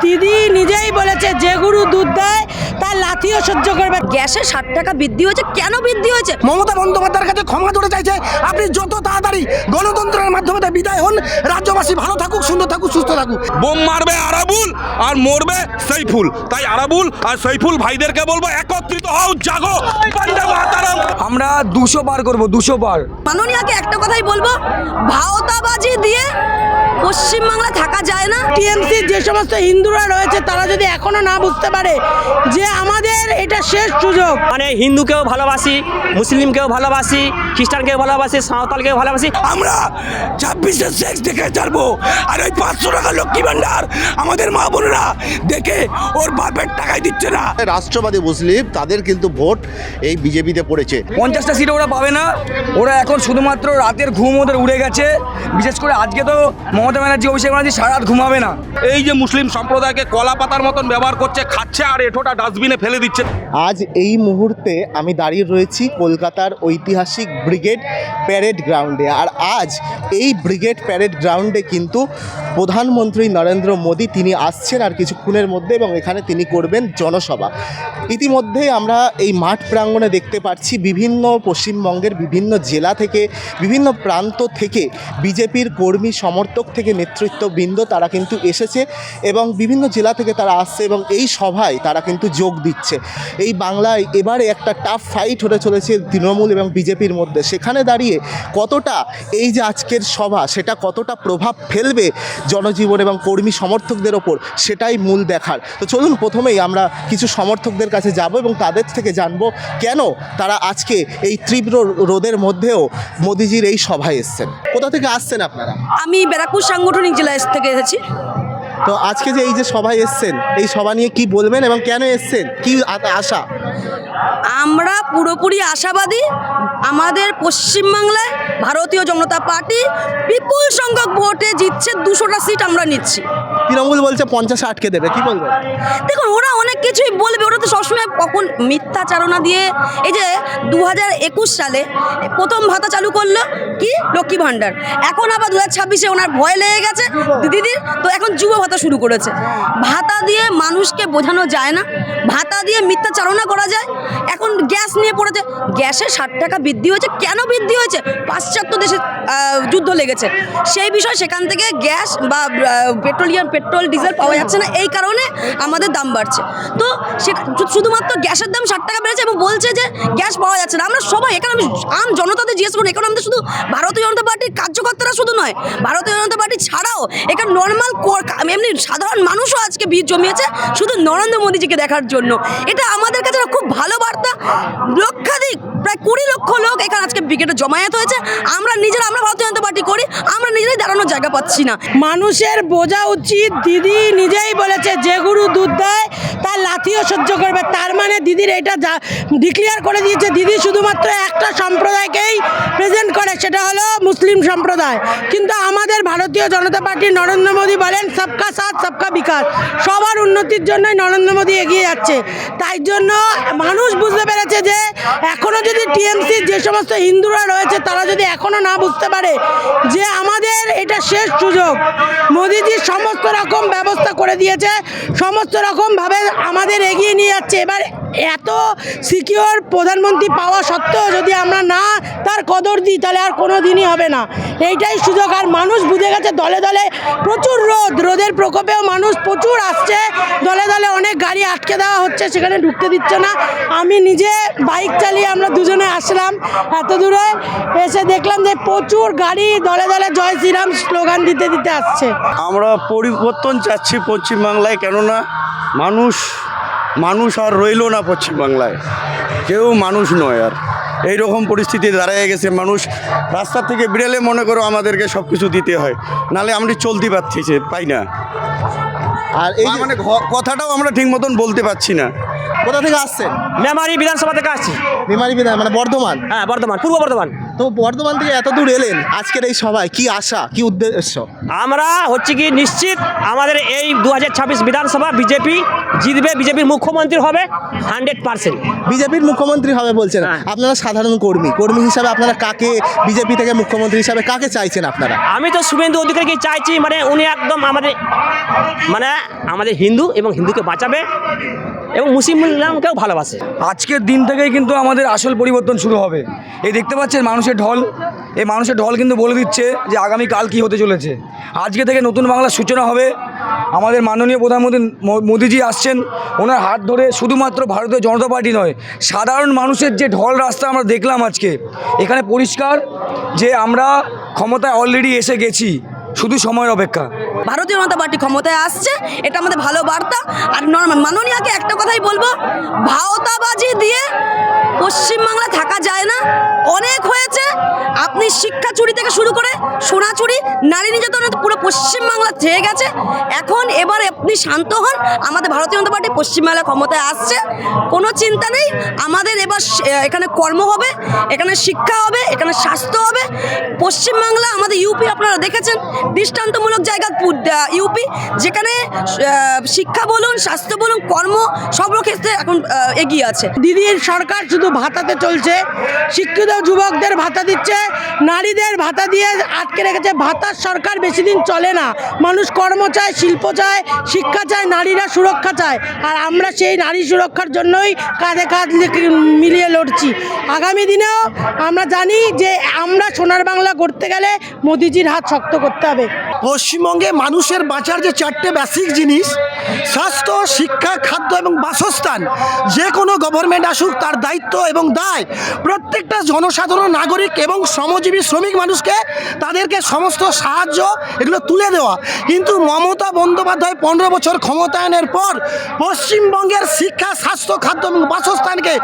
দিদি নিজেই বলেছে যে গুরু দুধ দেয় তার লাথিও সহ্য করবে। গ্যাসে 60 টাকা বৃদ্ধি হয়েছে, কেন বৃদ্ধি হয়েছে? মমতা বন্দ্যোপাধ্যায়ের কাছে ক্ষমা করে চাইছে, আপনি যত তাড়াতাড়ি গণতন্ত্রের মাধ্যমে বিদায় হন, রাজ্যবাসী ভালো থাকুক, সুন্দর থাকুক, সুস্থ থাকুক। বোম মারবে আরাবুল আর মরবে সৈফুল, তাই আরাবুল আর সৈফুল ভাইদেরকে বলবো একত্রিত হও, জাগো, বন্দে মাতরম। আমরা 200 বার করব, 200 বার। মাননীয়াকে একটা কথাই বলবো, ভাওতাবাজি দিয়ে পশ্চিমবাংলা থাকা যায় না। টিএমসি যে সমস্ত হিন্দুরা রয়েছে তারা যদি এখনো না বুঝতে পারে যে আমাদের এটা শেষ সুযোগ। মানে হিন্দুকেও ভালোবাসি, মুসলিমকেও ভালোবাসি, খ্রিস্টানকেও ভালোবাসি, সাঁওতালকেও ভালোবাসি। আমরা 26শে সেক্স দেখে ছাড়বো, আর ওই 500 টাকা লক্ষ্মী ভান্ডার আমাদের মা বোনেরা দেখে ওর বাপের টাকাই দিচ্ছে না। রাষ্ট্রবাদী মুসলিম তাদের কিন্তু ভোট এই বিজেপিতে পড়েছে। 50টা সিট ওরা পাবে না, ওরা এখন শুধুমাত্র রাতের ঘুম ওদের উড়ে গেছে। বিশেষ করে আজকে তো মমতা ব্যানার্জি, অভিষেক ব্যানার্জি সারা রাত ঘুমাবে না। এই যে মুসলিম সম্প্রদায়কে কলা পাতার মতন ব্যবহার করছে, খাচ্ছে আর এঠোটা ডাস্টবিনে ফেলে দিচ্ছে। আজ এই মুহূর্তে আমি দাঁড়িয়ে রয়েছি কলকাতার ঐতিহাসিক ব্রিগেড প্যারেড গ্রাউন্ডে। আর আজ এই ব্রিগেড প্যারেড গ্রাউন্ডে কিন্তু প্রধানমন্ত্রী নরেন্দ্র মোদী তিনি আসছেন আর কিছুক্ষণের মধ্যে, এবং এখানে তিনি করবেন জনসভা। ইতিমধ্যেই আমরা এই মাঠ প্রাঙ্গণে দেখতে পাচ্ছি বিভিন্ন পশ্চিমবঙ্গের বিভিন্ন জেলা থেকে, বিভিন্ন প্রান্ত থেকে বিজেপির কর্মী সমর্থক থেকে নেতৃত্ববৃন্দ তারা কিন্তু এসেছে এবং বিভিন্ন জেলা থেকে তারা আসছে এবং এই সভায় তারা কিন্তু যোগ দিচ্ছে। এই বাংলায় এবারে একটা টাফ ফাইট হতে চলেছে তৃণমূল এবং বিজেপির মধ্যে। সেখানে দাঁড়িয়ে কতটা এই যে আজকের সভা সেটা কতটা প্রভাব ফেলবে জনজীবন এবং কর্মী সমর্থকদের ওপর, সেটাই মূল দেখার। তো চলুন প্রথমেই আমরা কিছু সমর্থকদের কাছে যাব এবং তাদের থেকে জানবো কেন তারা আজকে এই তীব্র রোদের মধ্যেও মোদিজির এই সভায় এসছেন। কোথা থেকে আসছেন আপনারা? আমি ব্যারাকপুর সাংগঠনিক জেলা থেকে এসেছি। তো আজকে যে এই যে সভায় এসছেন, এই সভা নিয়ে কি বলবেন এবং কেন এসছেন, কি আশা? আমরা পুরোপুরি আশাবাদী, আমাদের পশ্চিমবাংলায় ভারতীয় জনতা পার্টি বিপুল সংখ্যক ভোটে জিতছে, 200টা সিট আমরা নিচ্ছি। তৃণমূল বলছে 50 আটকে দেবে, কি বলবেন? দেখুন, ওরা অনেক কিছুই বলবে, ওরা তো সবসময় কখন মিথ্যাচারণা দিয়ে। এই যে 2021 সালে প্রথম ভাতা চালু করলো কি লক্ষ্মী ভাণ্ডার, এখন আবার 2026-এ ওনার ভয় লেগে গেছে দিদির, তো এখন যুব ভাতা শুরু করেছে। ভাতা দিয়ে মানুষকে বোঝানো যায় না, ভাতা দিয়ে মিথ্যাচারণা করা যায়। এখন গ্যাস নিয়ে পড়েছে, গ্যাসে 60 টাকা বৃদ্ধি হয়েছে, কেন বৃদ্ধি হয়েছে? পাশ্চাত্য দেশে যুদ্ধ লেগেছে, সেই বিষয় সেখান থেকে গ্যাস বা পেট্রোল ডিজেল পাওয়া যাচ্ছে না, এই কারণে আমাদের দাম বাড়ছে। তো সেটা শুধুমাত্র গ্যাসের দাম 60 টাকা বেড়েছে এবং বলছে যে গ্যাস পাওয়া যাচ্ছে না। আমরা সবাই এখানে, আমি আম জনতাদের জিজ্ঞেস করুন, এখানে আমাদের শুধু ভারতীয় জনতা পার্টির কার্যকর্তারা শুধু নয়, ভারতীয় জনতা পার্টি ছাড়াও এখানে নর্মাল এমনি সাধারণ মানুষও আজকে ভিড় জমিয়েছে শুধু নরেন্দ্র মোদীজিকে দেখার জন্য। এটা আমাদের কাছে খুব ভালো বার্তা। লক্ষাধিক, প্রায় 20 লক্ষ লোক এখানে আজকে ব্রিগেডে জমায়েত হয়েছে। আমরা ভারতীয় জনতা পার্টি করি, আমরা নিজেরাই দাঁড়ানোর জায়গা পাচ্ছি না। মানুষের বোঝা উচিত, দিদি নিজেই বলেছে যে গুরু দুধ দেয় তার লাথিও সহ্য করবে। তার মানে দিদির এটা ডিক্লেয়ার করে দিয়েছে, দিদি শুধুমাত্র একটা সম্প্রদায়কেই প্রেজেন্ট করে, সেটা হলো মুসলিম সম্প্রদায়। কিন্তু আমাদের ভারতীয় জনতা পার্টি নরেন্দ্র মোদী বলেন সবকা সাথ সবকা বিকাশ, সবার উন্নতির জন্যই নরেন্দ্র মোদী এগিয়ে যাচ্ছে। তাই জন্য মানুষ বুঝতে পেরেছে যে এখনও যদি টিএমসির যে সমস্ত হিন্দুরা রয়েছে তারা যদি এখনও না বুঝতে পারে যে আমাদের এটা শেষ সুযোগ। মোদিজি সমস্ত রকম ব্যবস্থা করে দিয়েছে, সমস্ত রকমভাবে আমাদের এগিয়ে নিয়ে যাচ্ছে। এবার এত সিকিওর প্রধানমন্ত্রী পাওয়া সত্ত্বেও যদি আমরা না তার কদর দিই তাহলে আর কোনো দিনই হবে না। এইটাই সুযোগ। আর মানুষ বুঝে গেছে, দলে দলে প্রচুর রোদের প্রকোপেও মানুষ প্রচুর আসছে, দলে দলে অনেক গাড়ি আটকে দেওয়া হচ্ছে, সেখানে ঢুকতে দিচ্ছে না। আমি নিজে বাইক চালিয়ে আমরা দুজনে আসলাম, এত দূরে এসে দেখলাম যে প্রচুর গাড়ি দলে দলে জয় শ্রীরাম স্লোগান দিতে দিতে আসছে। আমরা পরিবর্তন চাচ্ছি পশ্চিমবাংলায়, কেননা মানুষ আর রইল না পশ্চিমবাংলায়, কেউ মানুষ নয়। আর এইরকম পরিস্থিতি দাঁড়িয়ে গেছে, মানুষ রাস্তা থেকে বেরোলে মনে করো আমাদেরকে সব কিছু দিতে হয়, নাহলে আমরা চলতে পাই না। আর এই মানে কথাটাও আমরা ঠিক মতন বলতে পারছি না। কোথা থেকে আসছেন? মেমারি বিধানসভা থেকে আসছি। মেমারি বিধান মানে বর্ধমান? হ্যাঁ, বর্ধমান, পূর্ব বর্ধমান। তো বর্ধমান থেকে এত দূর এলেন আজকের এই সভায়, কি আশা, কি উদ্দেশ্য? আমরা হচ্ছে কি নিশ্চিত আমাদের এই 2026 বিধানসভা বিজেপি জিতবে, বিজেপির মুখ্যমন্ত্রী হবে 100%। বিজেপির মুখ্যমন্ত্রী হবে বলছেন, হ্যাঁ। আপনারা সাধারণ কর্মী হিসাবে আপনারা কাকে বিজেপি থেকে মুখ্যমন্ত্রী হিসাবে কাকে চাইছেন আপনারা? আমি তো শুভেন্দু অধিকারীকে চাইছি, মানে উনি একদম আমাদের হিন্দু এবং হিন্দুকে বাঁচাবে এবং মুসলিমকেও ভালোবাসে। আজকের দিন থেকেই কিন্তু আমাদের আসল পরিবর্তন শুরু হবে। এই দেখতে পাচ্ছেন মানুষের ঢল, এই মানুষের ঢল কিন্তু বলে দিচ্ছে যে আগামীকাল কী হতে চলেছে। আজকে থেকে নতুন বাংলার সূচনা হবে। আমাদের মাননীয় প্রধানমন্ত্রী মোদিজি আসছেন, ওনার হাত ধরে শুধুমাত্র ভারতীয় জনতা পার্টি নয়, সাধারণ মানুষের যে ঢল রাস্তা আমরা দেখলাম আজকে, এখানে পরিষ্কার যে আমরা ক্ষমতায় অলরেডি এসে গেছি, শুধু সময়ের অপেক্ষা। ভারতীয় জনতা পার্টি ক্ষমতায় আসছে, এটা আমাদের ভালো বার্তা। আর মাননীয়াকে একটা কথাই বলবো, ভাওতাবাজি দিয়ে পশ্চিমবাংলা থাকা যায় না, অনেক হয়েছে। আপনি শিক্ষা চুরি থেকে শুরু করে সোনা চুরি, নারী নির্যাতনে তো পুরো পশ্চিমবাংলা চেয়ে গেছে। এবার আপনি শান্ত হন, আমাদের ভারতীয় জনতা পার্টি পশ্চিমবাংলা ক্ষমতায় আসছে, কোনো চিন্তা নেই। আমাদের এবার এখানে কর্ম হবে, এখানে শিক্ষা হবে, এখানে স্বাস্থ্য হবে। পশ্চিমবাংলা আমাদের ইউপি আপনারা দেখেছেন, দৃষ্টান্তমূলক জায়গা ইউপি, যেখানে শিক্ষা বলুন, স্বাস্থ্য বলুন, কর্ম সব ক্ষেত্রে এখন এগিয়ে আছে। দিদির সরকার শুধু ভাতাতে চলছে, শিক্ষিত যুবকদের ভাতা দিচ্ছে, নারীদের ভাতা দিয়ে আটকে রেখেছে। ভাতার সরকার বেশি দিন চলে না। মানুষ কর্ম চায়, শিল্প চায়, শিক্ষা চায়, নারীরা সুরক্ষা চায়। আর আমরা সেই নারী সুরক্ষার জন্যই কাঁধে কাঁধ মিলিয়ে লড়ছি। আগামী দিনেও আমরা জানি যে আমরা সোনার বাংলা করতে গেলে মোদিজির হাত শক্ত করতে হবে। পশ্চিমবঙ্গে মানুষের বাঁচার যে 4টে বেসিক জিনিস, স্বাস্থ্য, শিক্ষা, খাদ্য এবং বাসস্থান, যে কোনো গভর্নমেন্ট আসুক তার দায়িত্ব এবং দায় প্রত্যেকটা জনসাধারণ নাগরিক এবং শ্রমজীবী শ্রমিক মানুষকে তাদেরকে সমস্ত সাহায্য এগুলো তুলে দেওয়া। কিন্তু মমতা বন্দ্যোপাধ্যায় 15 বছর ক্ষমতায়নের পর পশ্চিমবঙ্গের শিক্ষা, স্বাস্থ্য, খাদ্য এবং বাসস্থানকে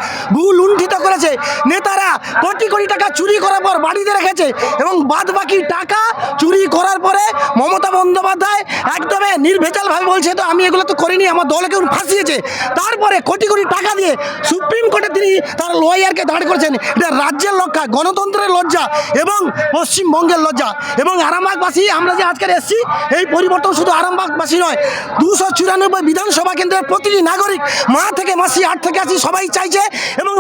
লুণ্ঠিত করেছে। নেতারা কোটি কোটি টাকা চুরি করার পর বাড়িতে রেখেছে এবং বাদবাকি টাকা চুরি করার পরে মমতা বন্দ্যোপাধ্যায় একদমই নির্ভেজালভাবে বলছে তো আমি এগুলো তো করিনি, আমার দলকে ফাঁসিয়েছে। তারপরে কোটি কোটি টাকা দিয়ে সুপ্রিম কোর্টে তিনি তার লয়ারকে দাঁড় করেছেন। এটা রাজ্যের লজ্জা, গণতন্ত্রের লজ্জা এবং পশ্চিমবঙ্গের লজ্জা। এবং আরামবাগবাসী আমরা যে আজকে এসেছি, এই পরিবর্তন শুধু আরামবাগবাসী নয়, 294 বিধানসভা কেন্দ্রের প্রতিটি নাগরিক, মা থেকে মাসি, 8 থেকে 80 সবাই চাইছে এবং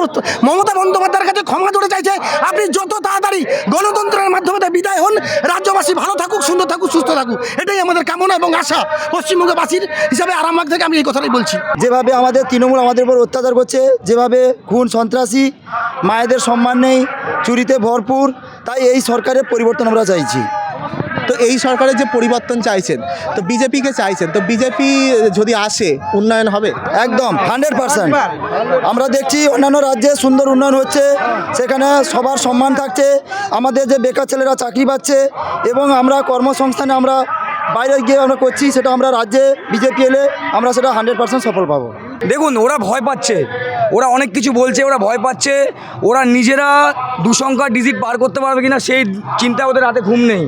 মমতা বন্দ্যোপাধ্যায়ের কাছে ক্ষমা করে চাইছে আপনি যত তাড়াতাড়ি গণতন্ত্রের মাধ্যমে বিদায় হন, রাজ্যবাসী ভালো থাকুক, সুন্দর থাকুক, সুস্থ থাকুক, এটাই আমাদের কামনা এবং আশা পশ্চিমবঙ্গবাসীর হিসাবে। আরামবাগ থেকে আমি এই কথাটাই বলছি। যেভাবে আমাদের তৃণমূল আমাদের উপর অত্যাচার করছে, যেভাবে খুন সন্ত্রাসী, মায়েদের সম্মান নেই, চুরিতে ভরপুর, তাই এই সরকারের পরিবর্তন আমরা চাইছি। তো এই সরকারের যে পরিবর্তন চাইছেন, তো বিজেপিকে চাইছেন, তো বিজেপি যদি আসে উন্নয়ন হবে? একদম 100%। আমরা দেখছি অন্যান্য রাজ্যে সুন্দর উন্নয়ন হচ্ছে, সেখানে সবার সম্মান থাকছে, আমাদের যে বেকার ছেলেরা চাকরি পাচ্ছে এবং আমরা কর্মসংস্থানে আমরা বাইরে গিয়ে আমরা করছি, সেটা আমরা রাজ্যে বিজেপি এলে আমরা সেটা 100% সফল পাবো। দেখুন, ওরা ভয় পাচ্ছে, ওরা অনেক কিছু বলছে, ওরা ভয় পাচ্ছে, ওরা নিজেরা 2 সংখ্যার ডিজিট পার করতে পারবে কিনা সেই চিন্তা ওদের রাতে ঘুম নেই।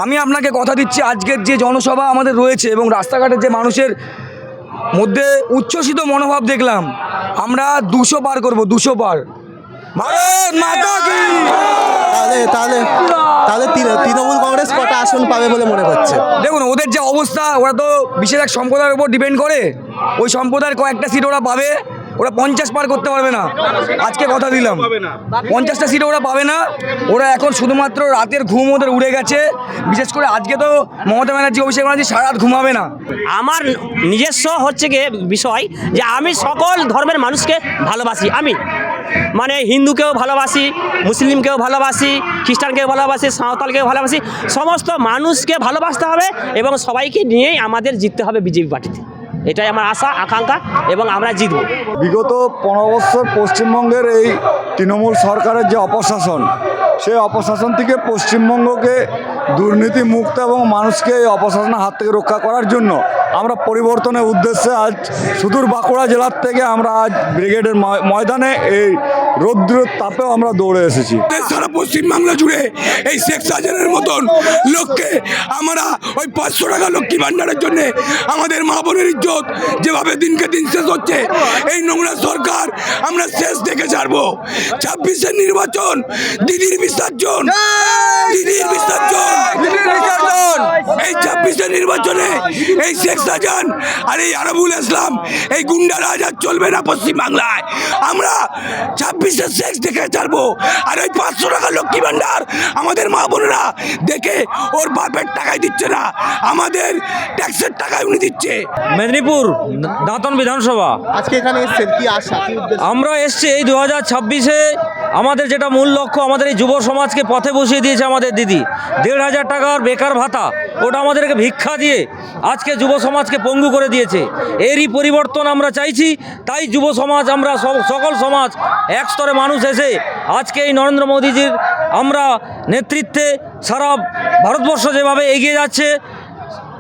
আমি আপনাকে কথা দিচ্ছি, আজকের যে জনসভা আমাদের রয়েছে এবং রাস্তাঘাটের যে মানুষের মধ্যে উচ্ছ্বসিত মনোভাব দেখলাম, আমরা 200 পার করব, 200 পার। ভারত মাতা কি! তাহলে তৃণমূল কংগ্রেস কটা আসন পাবে বলে মনে করছে? দেখুন, ওদের যে অবস্থা, ওরা তো বিশেষ এক সম্প্রদায়ের উপর ডিপেন্ড করে, ওই সম্প্রদায়ের কয়েকটা সিট ওরা পাবে, ওরা 50 পার করতে পারবে না। আজকে কথা দিলাম 50টা সিট ওরা পাবে না। ওরা এখন শুধুমাত্র রাতের ঘুম ওদের উড়ে গেছে। বিশেষ করে আজকে তো মমতা ব্যানার্জি, অভিষেক ব্যানার্জি সারা রাত ঘুমাবে না। আমার নিজস্ব হচ্ছে গিয়ে বিষয় যে আমি সকল ধর্মের মানুষকে ভালোবাসি। আমি মানে হিন্দুকেও ভালোবাসি, মুসলিমকেও ভালোবাসি, খ্রিস্টানকেও ভালোবাসি, সাঁওতালকেও ভালোবাসি। সমস্ত মানুষকে ভালোবাসতে হবে এবং সবাইকে নিয়েই আমাদের জিততে হবে বিজেপি পার্টিতে। এটাই আমার আশা, আকাঙ্ক্ষা এবং আমরা জিতব। বিগত 15 বছর পশ্চিমবঙ্গের এই তৃণমূল সরকারের যে অপশাসন, সেই অপশাসন থেকে পশ্চিমবঙ্গকে দুর্নীতি মুক্ত এবং মানুষকে এই অপশাসনের হাত থেকে রক্ষা করার জন্য আমরা পরিবর্তনের উদ্দেশ্যে আজ সুদূর বাঁকুড়া জেলার থেকে আমরা আজ ব্রিগেডের ময়দানে এই রৌদ্রের তাপেও আমরা দৌড়ে এসেছি। সারা পশ্চিমবাংলা জুড়ে এই শেখ শাহজাহানের মতন লোককে আমরা ওই 500 টাকা লক্ষ্মী ভাণ্ডারের জন্য আমাদের মা বোনের ইজ্জত যেভাবে দিনকে দিন শেষ হচ্ছে, এই নোংরা সরকার আমরা শেষ দেখে ছাড়বো। 26-এর নির্বাচন, দিদির বিসর্জন, দিদির বিসর্জন। এই 26-এর নির্বাচনে এই শেখ শাহজাহান আর এই আরাবুল ইসলাম এই গুন্ডা রাজ আর চলবে না পশ্চিমবাংলায়। আমরা 26-এর শেষ দেখে ছাড়বো। আর ওই 500 টাকা লক্ষ্মী ভাণ্ডার আমাদের মা বোনেরা দেখে ওর বাপের টাকায় দিচ্ছে না, আমাদের ট্যাক্সের টাকায় উনি দিচ্ছে। মেদিনীপুর দাঁতন বিধানসভা আজকে এখানে এসেছেন, কি আশা, কি উদ্দেশ্য? আমরা এসছি এই 2026-এ আমাদের যেটা মূল লক্ষ্য, আমাদের এই যুব সমাজকে পথে বসিয়ে দিয়েছে আমাদের দিদি। 1,500 টাকার বেকার ভাতা, ওটা আমাদেরকে ভিক্ষা দিয়ে আজকে যুব সমাজকে পঙ্গু করে দিয়েছে। এরই পরিবর্তন আমরা চাইছি। তাই যুব সমাজ, আমরা সকল সমাজ এক স্তরে মানুষ এসে আজকে এই নরেন্দ্র মোদীজির আমরা নেতৃত্বে সারা ভারতবর্ষ যেভাবে এগিয়ে যাচ্ছে,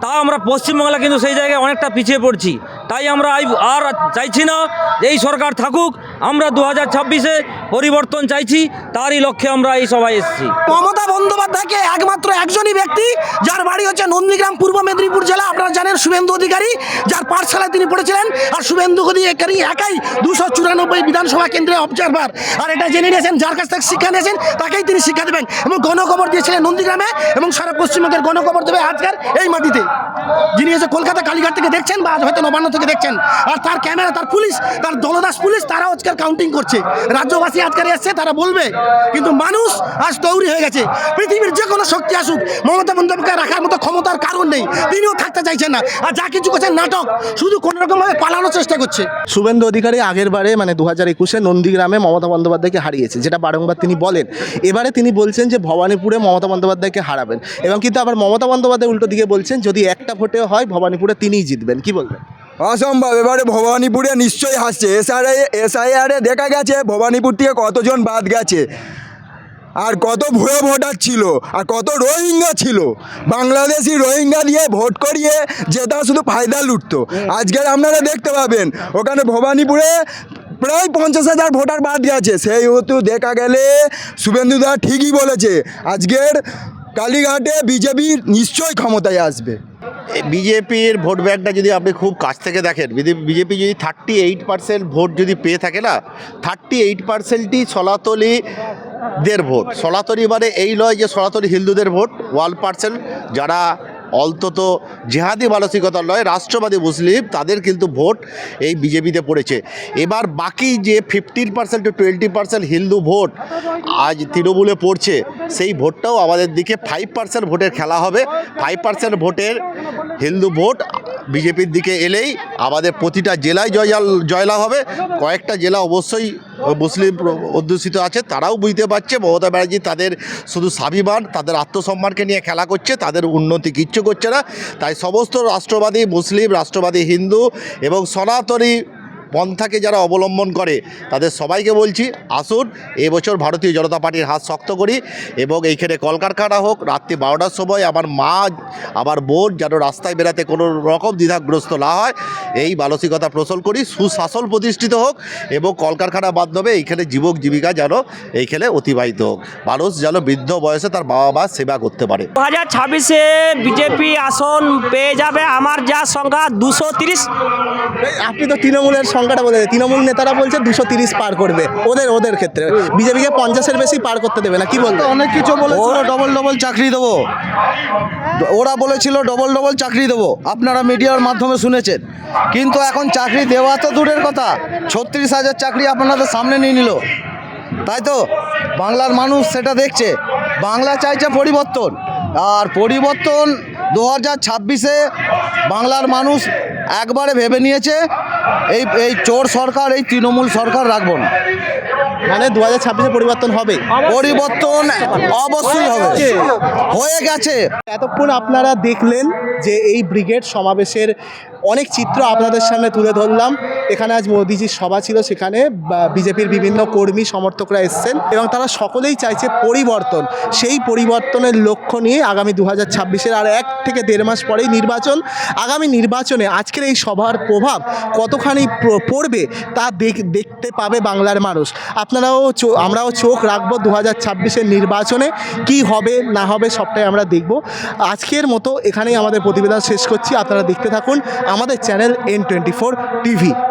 তা আমরা পশ্চিমবাংলা কিন্তু সেই জায়গায় অনেকটা পিছিয়ে পড়ছি। তাই আমরা আর চাইছি না যে এই সরকার থাকুক, আমরা 2026-এ পরিবর্তন চাইছি, তারই লক্ষ্যে আমরা এই সভায় এসেছি। মমতা বন্দ্যোপাধ্যায়কে একমাত্র একজনই ব্যক্তি, যার বাড়ি হচ্ছে নন্দীগ্রাম, পূর্ব মেদিনীপুর জেলা। আপনারা জানেন শুভেন্দু অধিকারী, যার পাঠশালায় তিনি পড়েছিলেন। আর শুভেন্দু অধিকারী একাই 294 বিধানসভা কেন্দ্রে অবজারভার। আর এটা জেনে নিয়েছেন, যার কাছ থেকে শিক্ষা নিয়েছেন তাকেই তিনি শিক্ষা দেবেন। এবং গণখবর দিয়েছিলেন নন্দীগ্রামে, এবং সারা পশ্চিমবঙ্গের গণখবর দেবে আজকের এই মাটিতে, যিনি হচ্ছে কলকাতা কালীঘাট থেকে দেখছেন বা হয়তো নবান্ন থেকে দেখছেন। আর তার ক্যামেরা, তার পুলিশ, তার দলদাস পুলিশ, তারাও আজকাল কাউন্টিং করছে। রাজ্যবাসী আজকাল এসছে, তারা বলবে, কিন্তু মানুষ আজ তৈরি হয়ে গেছে। পৃথিবীর যে কোনো শক্তি আসুক, মমতা বন্দ্যোপাধ্যায় রাখার মতো ক্ষমতার কারণ নেই, তিনিও থাকতে চাইছেন না। আর যা কিছু করছেন নাটক, শুধু কোনো রকমভাবে পালানোর চেষ্টা করছে। শুভেন্দু অধিকারী আগের বারে মানে 2021-এ নন্দীগ্রামে মমতা বন্দ্যোপাধ্যায়কে হারিয়েছে, যেটা বারংবার তিনি বলেন। এবারে তিনি বলছেন যে ভবানীপুরে মমতা বন্দ্যোপাধ্যায়কে হারাবেন, এবং কিন্তু আবার মমতা বন্দ্যোপাধ্যায় উল্টো দিকে বলছেন যদি একটা ভোটে হয় ভবানীপুরে তিনিই জিতবেন। কি বলবেন? অসম্ভব। এবারে ভবানীপুরে নিশ্চয়ই হাসছে। এসআইআরে দেখা গেছে ভবানীপুর থেকে কতজন বাদ গেছে, আর কত ভুয়ো ভোটার ছিল, আর কত রোহিঙ্গা ছিল। বাংলাদেশি রোহিঙ্গা দিয়ে ভোট করিয়ে যেটা শুধু ফায়দা লুটতো। আজকের আপনারা দেখতে পাবেন ওখানে ভবানীপুরে প্রায় 50,000 ভোটার বাদ গেছে। সেই হেতু দেখা গেলে শুভেন্দুদা ঠিকই বলেছে, আজকের কালীঘাটে বিজেপি নিশ্চয়ই ক্ষমতায় আসবে। বিজেপির ভোট ব্যাংকটা যদি আপনি খুব কাছ থেকে দেখেন, বিজেপি যদি 38% ভোট যদি পেয়ে থাকে না, 38%ই সনাতনীদের ভোট। সনাতনী মানে এই নয় যে সনাতনী হিন্দুদের ভোট, 1% যারা অন্তত জেহাদি মানসিকতার নয়, রাষ্ট্রবাদী মুসলিম, তাদের কিন্তু ভোট এই বিজেপিতে পড়েছে। এবার বাকি যে 15% to 20% হিন্দু ভোট আজ তৃণমূলে পড়ছে, সেই ভোটটাও আমাদের দিকে 5% ভোটের খেলা হবে। 5% ভোটের হিন্দু ভোট বিজেপির দিকে এলেই আমাদের প্রতিটা জেলায় জয়লাভ হবে। কয়েকটা জেলা অবশ্যই মুসলিম অধ্যুষিত আছে, তারাও বুঝতে পারছে মমতা ব্যানার্জি তাদের শুধু স্বাভিমান, তাদের আত্মসম্মানকে নিয়ে খেলা করছে, তাদের উন্নতি কিচ্ছু করছে না। তাই সমস্ত রাষ্ট্রবাদী মুসলিম, রাষ্ট্রবাদী হিন্দু এবং সনাতনী পন্থাকে যারা অবলম্বন করে তাদের সবাইকে বলছি, আসুন এবছর ভারতীয় জনতা পার্টির হাত শক্ত করি, এবং এইখানে কলকারখানা হোক, রাত্রি 12টার সময় আমার মা, আমার বোন যেন রাস্তায় বেরাতে কোনো রকম দ্বিধাগ্রস্ত না হয়, এই মানসিকতা প্রচল করি। সুশাসন প্রতিষ্ঠিত হোক এবং কলকারখানা মাধ্যমে এইখানে যুবক জীবিকা যেন এইখানে অতিবাহিত হোক, মানুষ যেন বৃদ্ধ বয়সে তার বাবা মা সেবা করতে পারে। 2026-এ বিজেপি আসন পেয়ে যাবে আমার যা সংখ্যা 230। আপনি তো তৃণমূলের সংখ্যাটা বলে, তৃণমূল নেতারা বলছে 230 পার করবে ওদের ক্ষেত্রে, বিজেপিকে 50-এর বেশি পার করতে দেবে না। কি বলবে? অনেক কিছু বলেছিল, ডবল চাকরি দেবো, ওরা বলেছিল ডবল চাকরি দেবো, আপনারা মিডিয়ার মাধ্যমে শুনেছেন। কিন্তু এখন চাকরি দেওয়া তো দূরের কথা, 36,000 চাকরি আপনাদের সামনে নিয়ে নিল। তাই তো বাংলার মানুষ সেটা দেখছে, বাংলা চাইছে পরিবর্তন। আর পরিবর্তন 2026-এ বাংলার মানুষ একবারে ভেবে নিয়েছে, এই চোর সরকার, এই তৃণমূল সরকার রাখবো না। মানে 2026-এ পরিবর্তন হবে? পরিবর্তন অবশ্যই হবে, হয়ে গেছে। এতক্ষণ আপনারা দেখলেন যে এই ব্রিগেড সমাবেশের অনেক চিত্র আপনাদের সামনে তুলে ধরলাম। এখানে আজ মোদিজির সভা ছিল, সেখানে বিজেপির বিভিন্ন কর্মী সমর্থকরা এসছেন এবং তারা সকলেই চাইছে পরিবর্তন। সেই পরিবর্তনের লক্ষ্য নিয়ে আগামী 2026-এর আর 1 থেকে 1.5 মাস পরেই নির্বাচন। আগামী নির্বাচনে আজকের এই সভার প্রভাব কতখানি পড়বে তা দেখতে পাবে বাংলার মানুষ। আমরাও চোখ রাখবো 2026-এর নির্বাচনে কি হবে না হবে সবটাই আমরা দেখব। আজকের মতো এখানেই আমাদের প্রতিবেদন শেষ করছি। আপনারা দেখতে থাকুন আমাদের চ্যানেল N24 TV।